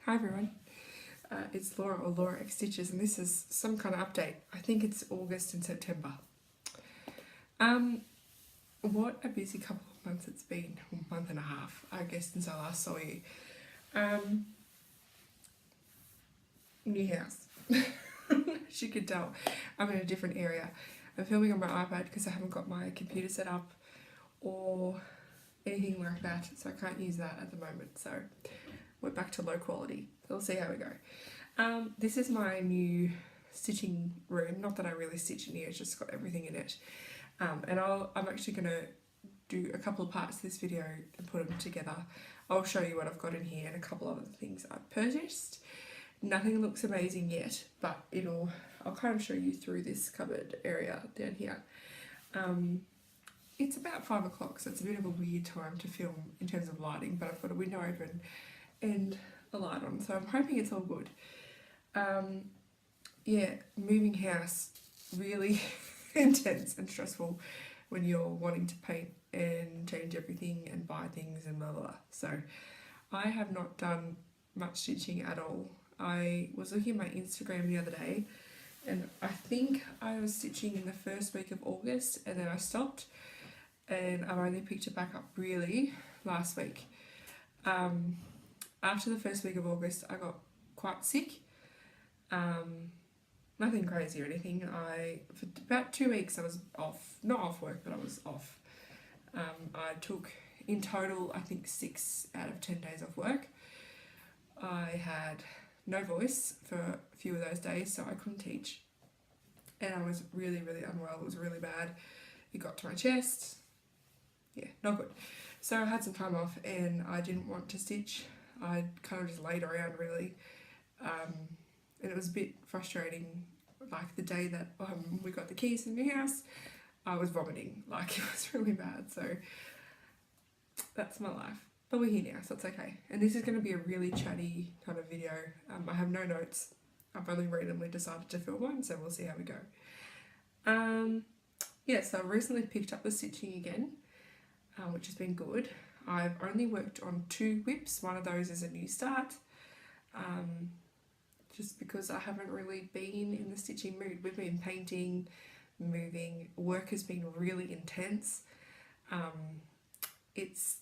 Hi everyone, it's Laura or lauraxstitches, and this is some kind of update. I think it's August and September. What a busy couple of months it's been, a month and a half, I guess, since I last saw you. New house. As you could tell, I'm in a different area. I'm filming on my iPad because I haven't got my computer set up or anything like that, so I can't use that at the moment. So we're back to low quality. We'll see how we go. This is my new stitching room. Not that I really stitch in here, it's just got everything in it. And I'm actually going to do a couple of parts of this video and put them together. I'll show you what I've got in here and a couple of other things I've purchased. Nothing looks amazing yet, but I'll kind of show you through this cupboard area down here. It's about 5 o'clock, so it's a bit of a weird time to film in terms of lighting, but I've got a window open and a light on, so I'm hoping it's all good. Yeah, moving house, really intense and stressful when you're wanting to paint and change everything and buy things and blah blah blah. So I have not done much stitching at all. I was looking at my Instagram the other day and I think I was stitching in the first week of August and then I stopped, and I've only picked it back up really last week. After the first week of August I got quite sick. Nothing crazy or anything. For about 2 weeks I was off, not off work, but I was off. I took in total I think 6 out of 10 days off work. I had no voice for a few of those days, so I couldn't teach, and I was really unwell. It was really bad. It got to my chest. Yeah, not good. So I had some time off and I didn't want to stitch. I kind of just laid around really, and it was a bit frustrating. Like the day that we got the keys in the house, I was vomiting, like it was really bad. So that's my life, but we're here now, so it's okay. And this is going to be a really chatty kind of video. I have no notes. I've only randomly decided to film one, so we'll see how we go. Yeah, so I recently picked up the stitching again, which has been good. I've only worked on 2 whips. One of those is a new start, just because I haven't really been in the stitching mood. We've been painting, moving, work has been really intense. It's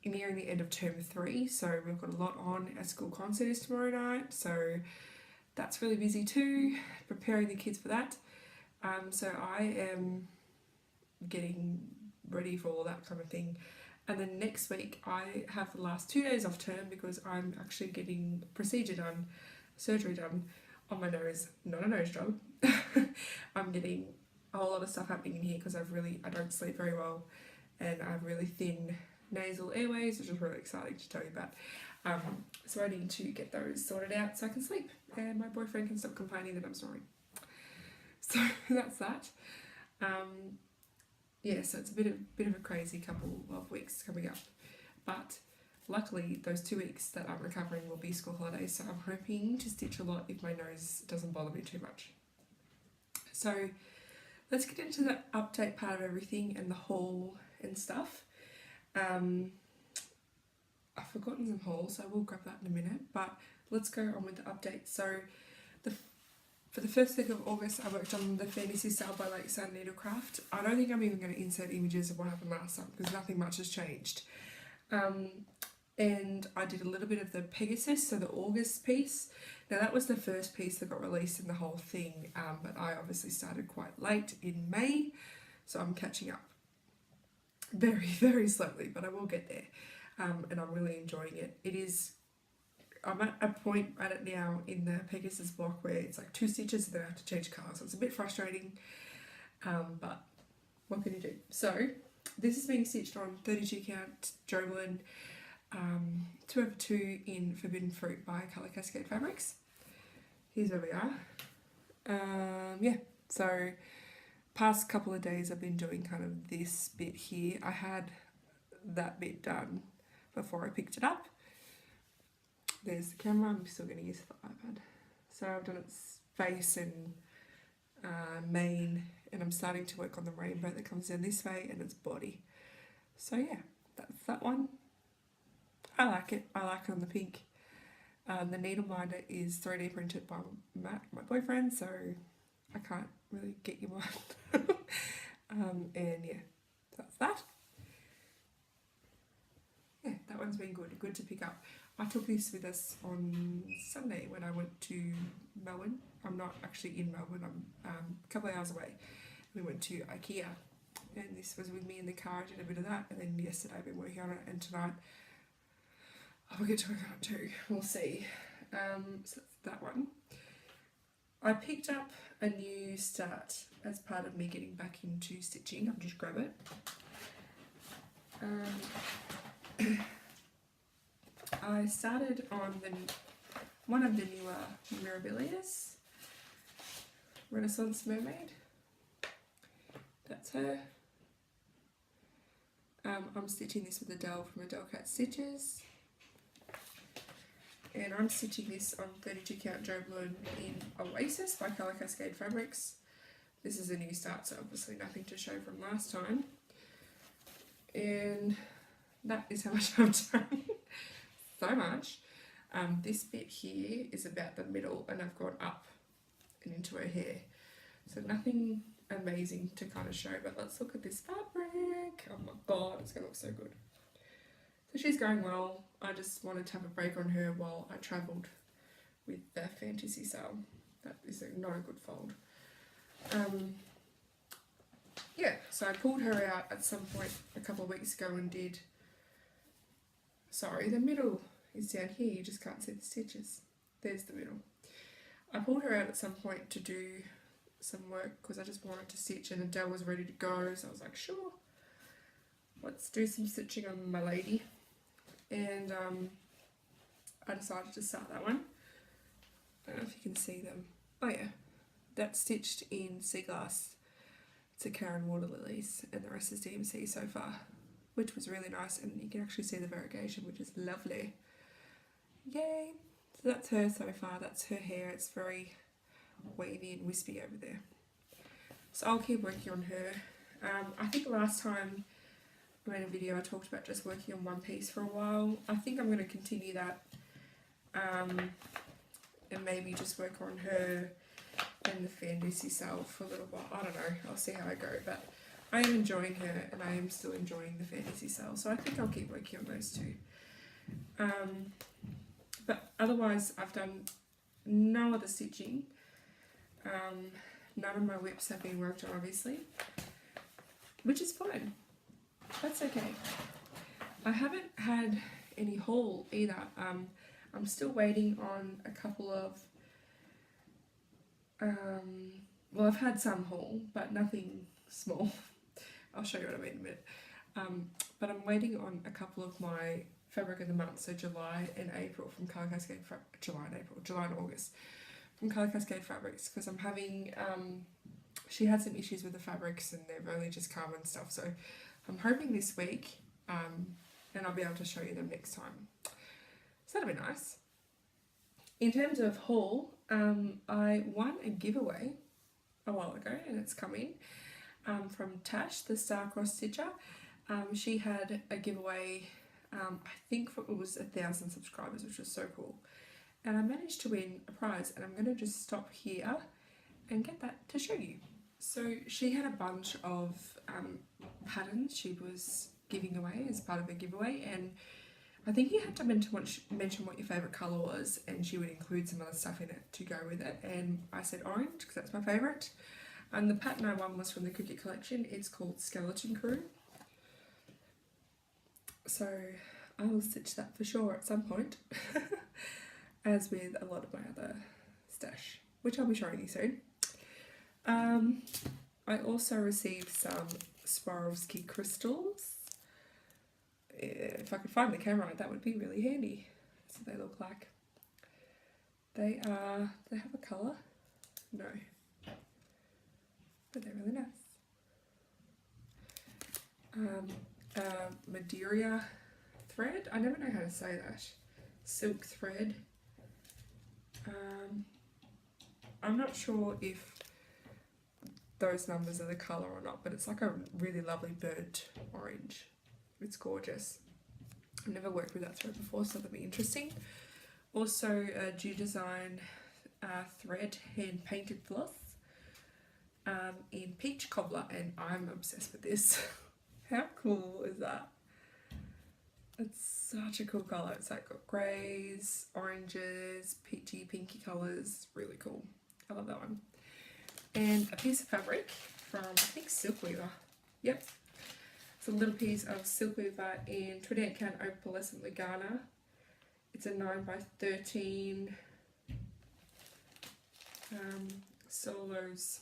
nearing the end of term 3, so we've got a lot on. Our school concert is tomorrow night, so that's really busy too, preparing the kids for that. So I am getting ready for all that kind of thing. And then next week I have the last 2 days off term because I'm actually getting procedure done, surgery done on my nose. Not a nose job. I'm getting a whole lot of stuff happening in here because I don't sleep very well and I have really thin nasal airways, which is really exciting to tell you about. So I need to get those sorted out so I can sleep and my boyfriend can stop complaining that I'm snoring. So that's that. Yeah, so it's a bit of a crazy couple of weeks coming up, but luckily those 2 weeks that I'm recovering will be school holidays, so I'm hoping to stitch a lot if my nose doesn't bother me too much. So let's get into the update part of everything and the haul and stuff. I've forgotten some hauls, so I will grab that in a minute, but let's go on with the update. So for the first week of August, I worked on the Fantasy Style by Lakeside Needlecraft. I don't think I'm even going to insert images of what happened last time because nothing much has changed. And I did a little bit of the Pegasus, so the August piece. Now that was the first piece that got released in the whole thing, but I obviously started quite late in May, so I'm catching up very slowly, but I will get there. And I'm really enjoying it. I'm at a point at it now in the Pegasus block where it's like 2 stitches and then I have to change colour, so it's a bit frustrating, but what can you do? So this is being stitched on 32 count Jovelin 2/2 in Forbidden Fruit by Colour Cascade Fabrics. Here's where we are. Yeah, so past couple of days I've been doing kind of this bit here. I had that bit done before I picked it up. There's the camera. I'm still going to use the iPad. So I've done its face and mane, and I'm starting to work on the rainbow that comes down this way and its body. So yeah, that's that one. I like it. I like it on the pink. The needle minder is 3D printed by Matt, my boyfriend, so I can't really get you one. And yeah, that's that. Yeah, that one's been good to pick up. I took this with us on Sunday when I went to Melbourne. I'm not actually in Melbourne, I'm a couple of hours away. We went to IKEA, and this was with me in the car. I did a bit of that, and then yesterday I've been working on it, and tonight I'll get to work on it too. We'll see. So that's that one. I picked up a new start as part of me getting back into stitching. I'll just grab it. I started on one of the newer Mirabilias, Renaissance Mermaid. That's her. I'm stitching this with Adele from lauraxstitches. And I'm stitching this on 32 count Joe Bloom in Oasis by Colour Cascade Fabrics. This is a new start, so obviously nothing to show from last time. And that is how much I've done. So much. This bit here is about the middle, and I've gone up and into her hair. So nothing amazing to kind of show, but let's look at this fabric. Oh my god, it's going to look so good. So she's going well. I just wanted to have a break on her while I travelled with the fantasy sale. That is not a good fold. Yeah, so I pulled her out at some point a couple of weeks ago and did... Sorry, the middle is down here. You just can't see the stitches. There's the middle. I pulled her out at some point to do some work because I just wanted to stitch, and Adele was ready to go, so I was like, sure, let's do some stitching on my lady. And I decided to start that one. I don't know if you can see them. Oh yeah, that's stitched in Sea Glass to Karen Water Lilies, and the rest is DMC so far, which was really nice, and you can actually see the variegation, which is lovely. Yay! So that's her so far. That's her hair. It's very wavy and wispy over there. So I'll keep working on her. I think last time I made a video I talked about just working on one piece for a while. I think I'm going to continue that, and maybe just work on her and the fantasy sale for a little while. I don't know, I'll see how I go, but I am enjoying her and I am still enjoying the fantasy sale, so I think I'll keep working on those two. But otherwise I've done no other stitching. None of my whips have been worked on, obviously, which is fine. That's okay. I haven't had any haul either. I'm still waiting on a couple of well, I've had some haul, but nothing small. I'll show you what I mean in a minute. But I'm waiting on a couple of my fabric of the month, so July and April from Colour Cascade July and August from Colour Cascade Fabrics, because I'm having she had some issues with the fabrics and they've only just come and stuff, so I'm hoping this week and I'll be able to show you them next time. So that'll be nice. In terms of haul, I won a giveaway a while ago, and it's come in from Tash, the Star-Crossed Stitcher. She had a giveaway, I think it was 1,000 subscribers, which was so cool. And I managed to win a prize, and I'm going to just stop here and get that to show you. So she had a bunch of patterns she was giving away as part of a giveaway, and I think you had to mention what your favourite colour was, and she would include some other stuff in it to go with it. And I said orange because that's my favourite. And the pattern I won was from the Cricket collection. It's called Skeleton Crew. So I will stitch that for sure at some point, as with a lot of my other stash, which I'll be showing you soon. I also received some Swarovski crystals. If I could find the camera, that would be really handy. So they look like. They have a colour? No. But they're really nice. Madeira thread? I never know how to say that. Silk thread. I'm not sure if those numbers are the colour or not, but it's like a really lovely burnt orange. It's gorgeous. I've never worked with that thread before, so that'll be interesting. Also a Dew Design thread hand painted floss in peach cobbler, and I'm obsessed with this. How cool is that? It's such a cool colour. It's like got greys, oranges, peachy, pinky colours. Really cool. I love that one. And a piece of fabric from, I think, Silk Weaver. Yep. It's a little piece of Silk Weaver in 28 count opalescent Lugana. It's a 9x13 solos.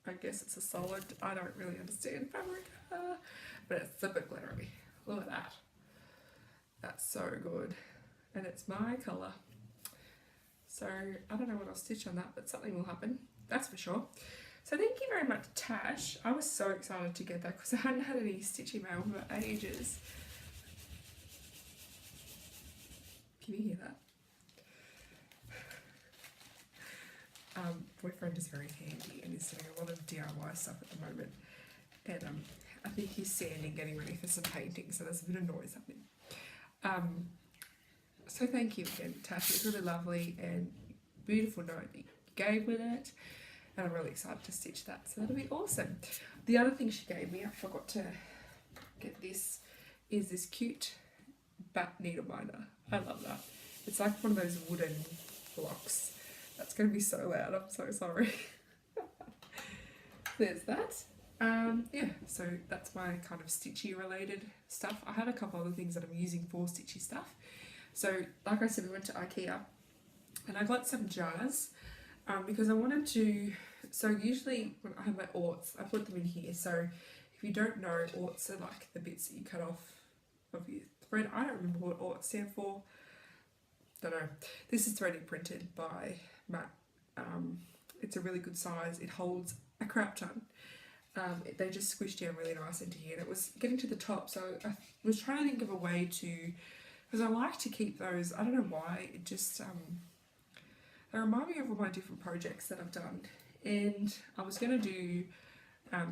I guess it's a solid. I don't really understand fabric, but it's a bit glittery. Look at that. That's so good. And it's my colour. So I don't know what I'll stitch on that, but something will happen. That's for sure. So thank you very much, Tash. I was so excited to get that because I hadn't had any stitch email for ages. Can you hear that? Boyfriend is very handy and is doing a lot of DIY stuff at the moment. And I think he's sanding, getting ready for some painting, so there's a bit of noise happening. So thank you again, Tash. It was really lovely and beautiful note that you gave with it. And I'm really excited to stitch that, so that'll be awesome. The other thing she gave me, I forgot to get this, is this cute bat needle binder. I love that. It's like one of those wooden blocks. That's going to be so loud, I'm so sorry. There's that. Yeah, so that's my kind of stitchy related stuff. I have a couple other things that I'm using for stitchy stuff. So like I said, we went to IKEA and I got some jars because I wanted to, so usually when I have my orts, I put them in here. So if you don't know, orts are like the bits that you cut off of your thread. I don't remember what orts stand for. Don't know. This is 3D printed by Matt. It's a really good size. It holds a crap ton. They just squish down really nice into here, and it was getting to the top, so I was trying to think of a way to, because I like to keep those, I don't know why, it just they remind me of all my different projects that I've done. And I was going to do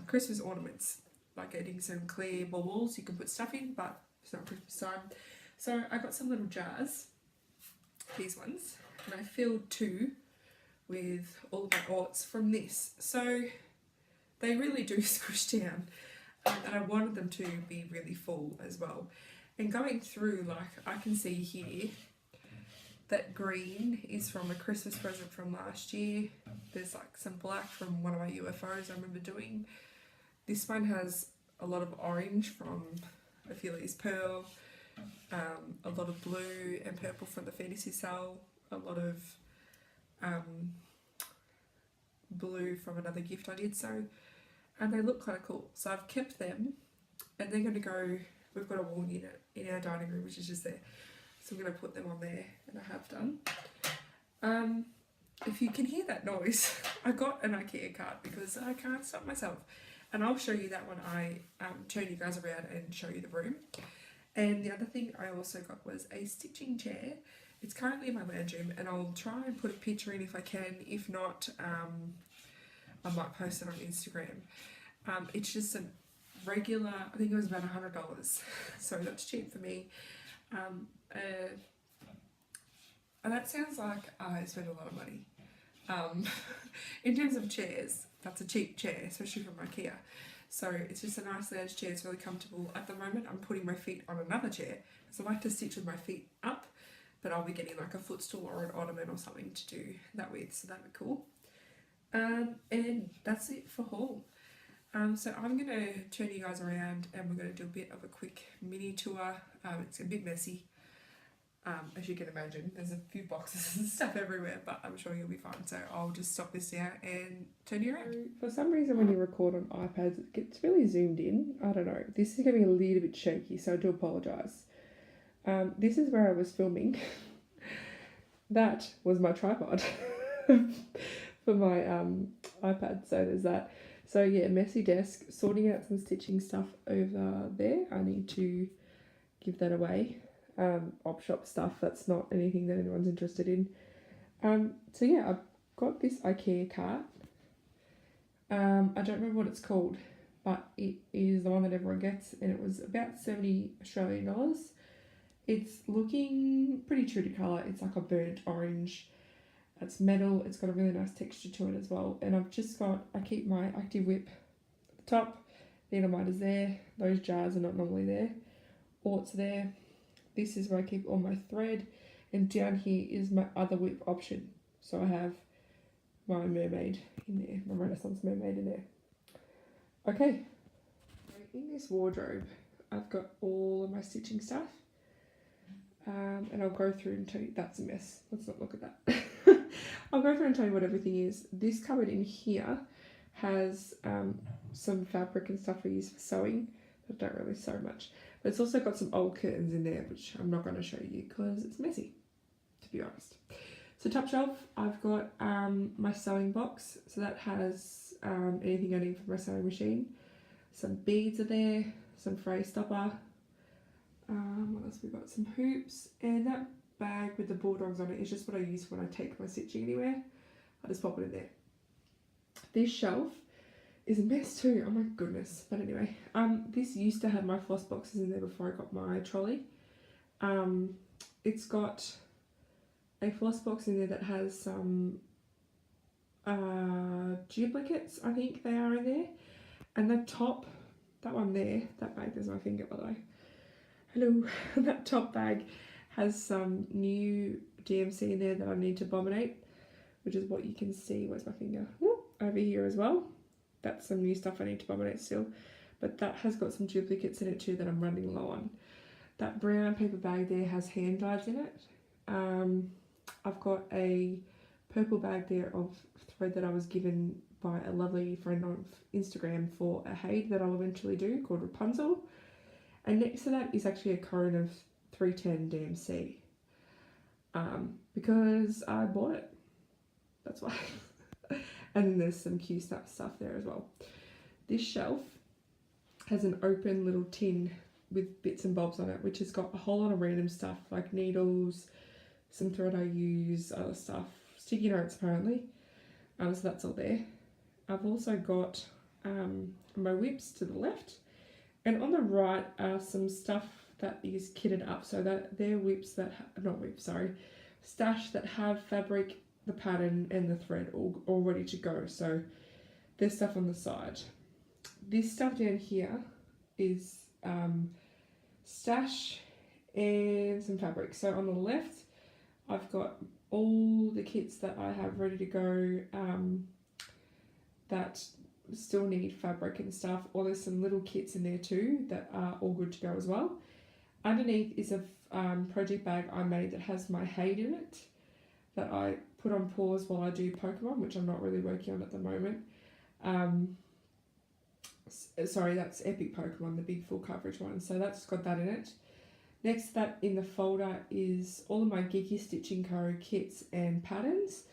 Christmas ornaments, like getting some clear baubles you can put stuff in, but it's not Christmas time. So I got some little jars, these ones, and I filled 2 with all of my orts from this. So they really do squish down, and I wanted them to be really full as well. And going through, like, I can see here that green is from a Christmas present from last year. There's like some black from one of my UFOs I remember doing. This one has a lot of orange from Ophelia's Pearl, a lot of blue and purple from the Fantasy Cell, a lot of blue from another gift I did. So, and they look kind of cool. So I've kept them, and they're going to go, we've got a wall unit in our dining room which is just there. So I'm going to put them on there, and I have done. If you can hear that noise, I got an IKEA cart because I can't stop myself. And I'll show you that when I turn you guys around and show you the room. And the other thing I also got was a stitching chair. It's currently in my lounge room, and I'll try and put a picture in if I can. If not, I might post it on Instagram. It's just a regular, I think it was about $100, so that's cheap for me. And that sounds like I spend a lot of money. In terms of chairs, that's a cheap chair, especially from IKEA. So it's just a nice lounge chair, it's really comfortable. At the moment I'm putting my feet on another chair, because I like to stitch with my feet up, but I'll be getting like a footstool or an ottoman or something to do that with, so that'd be cool. And that's it for haul. So I'm going to turn you guys around, and we're going to do a bit of a quick mini tour. It's a bit messy, as you can imagine. There's a few boxes and stuff everywhere, but I'm sure you'll be fine. So I'll just stop this now and turn you around. For some reason when you record on iPads it gets really zoomed in. I don't know. This is going to be a little bit shaky, so I do apologise. This is where I was filming. That was my tripod for my iPad, so there's that. So yeah, messy desk, sorting out some stitching stuff over there. I need to give that away. Op shop stuff, that's not anything that anyone's interested in. So yeah, I've got this IKEA cart. I don't remember what it's called, but it is the one that everyone gets, and it was about $70 Australian dollars. It's looking pretty true to colour. It's like a burnt orange. It's metal. It's got a really nice texture to it as well. And I keep my active whip at the top. The Edelmite is there. Those jars are not normally there. Ort's there. This is where I keep all my thread. And down here is my other whip option. So I have my mermaid in there, my Renaissance mermaid in there. Okay, in this wardrobe, I've got all of my stitching stuff. And I'll go through and tell you, that's a mess. Let's not look at that. I'll go through and tell you what everything is. This cupboard in here has some fabric and stuff I use for sewing. I don't really sew much. But it's also got some old curtains in there, which I'm not going to show you because it's messy, to be honest. So top shelf, I've got my sewing box. So that has anything I need for my sewing machine. Some beads are there, some fray stopper. What else we got? Some hoops. And that bag with the bulldogs on it is just what I use when I take my stitching anywhere. I just pop it in there. This shelf is a mess too. Oh my goodness. But anyway, this used to have my floss boxes in there before I got my trolley. It's got a floss box in there that has some duplicates, I think they are in there. And the top, that one there, that bag, there's my finger by the way. Hello. That top bag has some new DMC in there that I need to bombinate, which is what you can see. Where's my finger? Ooh, over here as well. That's some new stuff I need to bombinate still. But that has got some duplicates in it too that I'm running low on. That brown paper bag there has hand dyes in it. I've got a purple bag there of thread that I was given by a lovely friend on Instagram for a haid that I'll eventually do called Rapunzel. And next to that is actually a cone of 310 DMC because I bought it. That's why. And then there's some Q-Snap stuff there as well. This shelf has an open little tin with bits and bobs on it, which has got a whole lot of random stuff like needles, some thread I use, other stuff, sticky notes apparently. So that's all there. I've also got my whips to the left, and on the right are some stuff that is kitted up. So that they're whips that stash that have fabric, the pattern, and the thread all ready to go. So there's stuff on the side. This stuff down here is stash and some fabric. So on the left, I've got all the kits that I have ready to go that still need fabric and stuff, or there's some little kits in there too that are all good to go as well. Underneath is a project bag I made that has my haid in it that I put on pause while I do Pokemon, which I'm not really working on at the moment. Sorry, that's Epic Pokemon, the big full coverage one. So that's got that in it. Next to that in the folder is all of my Geeky Stitching Co. kits and patterns.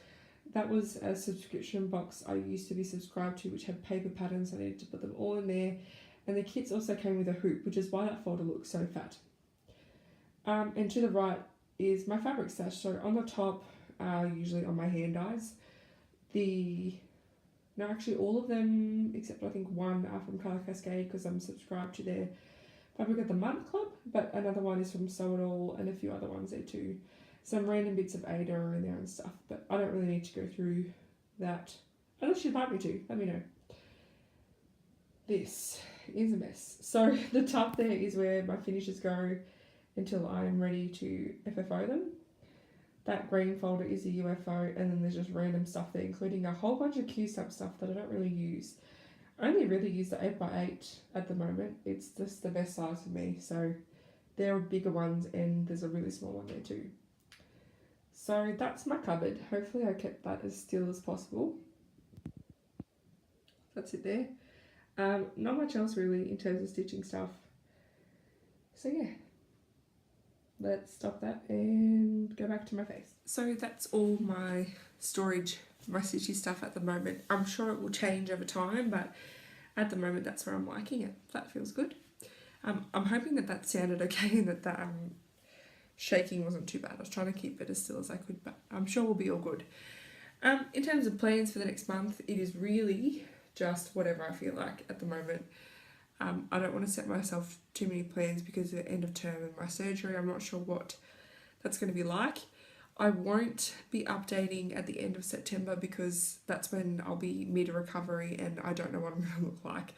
That was a subscription box I used to be subscribed to, which had paper patterns. I needed to put them all in there. And the kits also came with a hoop, which is why that folder looks so fat. And to the right is my fabric stash. So on the top, usually on my hand dyes, actually all of them except I think one are from Colour Cascade because I'm subscribed to their Fabric of the Month Club, but another one is from Sew It All and a few other ones there too. Some random bits of Ada are in there and stuff, but I don't really need to go through that unless you'd like me to. Let me know. This is a mess. So the top there is where my finishes go until I'm ready to FFO them. That green folder is a UFO, and then there's just random stuff there, including a whole bunch of Q-Snap stuff that I don't really use. I only really use the 8x8 at the moment. It's just the best size for me. So there are bigger ones, and there's a really small one there too. So that's my cupboard. Hopefully I kept that as still as possible. That's it there. Not much else really in terms of stitching stuff. So yeah. Let's stop that and go back to my face. So that's all my storage, my stitchy stuff at the moment. I'm sure it will change over time, but at the moment that's where I'm liking it. That feels good. I'm hoping that sounded okay and that shaking wasn't too bad. I was trying to keep it as still as I could, but I'm sure we'll be all good. In terms of plans for the next month, it is really just whatever I feel like at the moment. I don't want to set myself too many plans because of the end of term and my surgery. I'm not sure what that's going to be like. I won't be updating at the end of September because that's when I'll be mid-recovery and I don't know what I'm going to look like.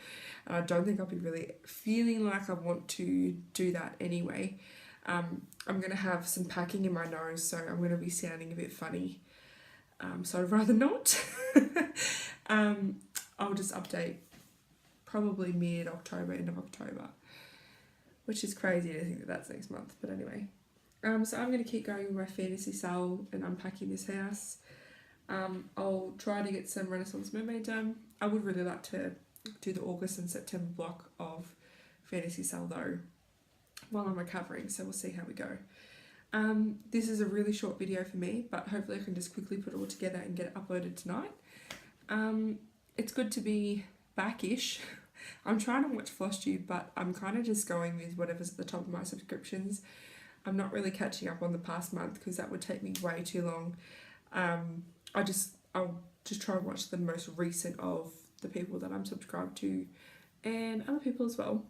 And I don't think I'll be really feeling like I want to do that anyway. I'm going to have some packing in my nose, so I'm going to be sounding a bit funny. So I'd rather not. I'll just update probably mid-October, end of October, which is crazy to think that that's next month, but anyway. So I'm going to keep going with my fantasy sale and unpacking this house. I'll try to get some Renaissance Mermaid done. I would really like to do the August and September block of fantasy sale though while I'm recovering, so we'll see how we go. This is a really short video for me, but hopefully I can just quickly put it all together and get it uploaded tonight. It's good to be back-ish. I'm trying to watch FlossTube, but I'm kind of just going with whatever's at the top of my subscriptions. I'm not really catching up on the past month because that would take me way too long. I'll just try and watch the most recent of the people that I'm subscribed to and other people as well.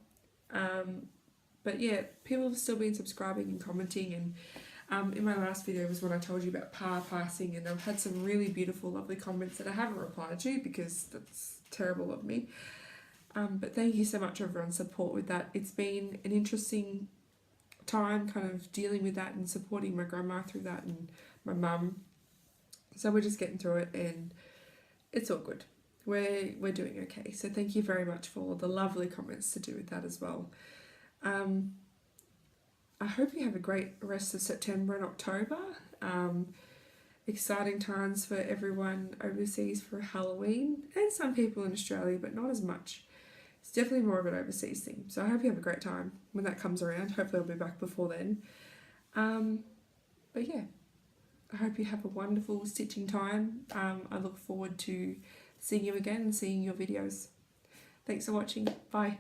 But yeah, people have still been subscribing and commenting, and in my last video was when I told you about par passing, and I've had some really beautiful, lovely comments that I haven't replied to because that's terrible of me. But thank you so much for everyone's support with that. It's been an interesting time kind of dealing with that and supporting my grandma through that and my mum. So we're just getting through it and it's all good. We're doing okay. So thank you very much for all the lovely comments to do with that as well. I hope you have a great rest of September and October. Exciting times for everyone overseas for Halloween and some people in Australia, but not as much. It's definitely more of an overseas thing. So I hope you have a great time when that comes around. Hopefully I'll be back before then. But yeah, I hope you have a wonderful stitching time. I look forward to seeing you again and seeing your videos. Thanks for watching. Bye.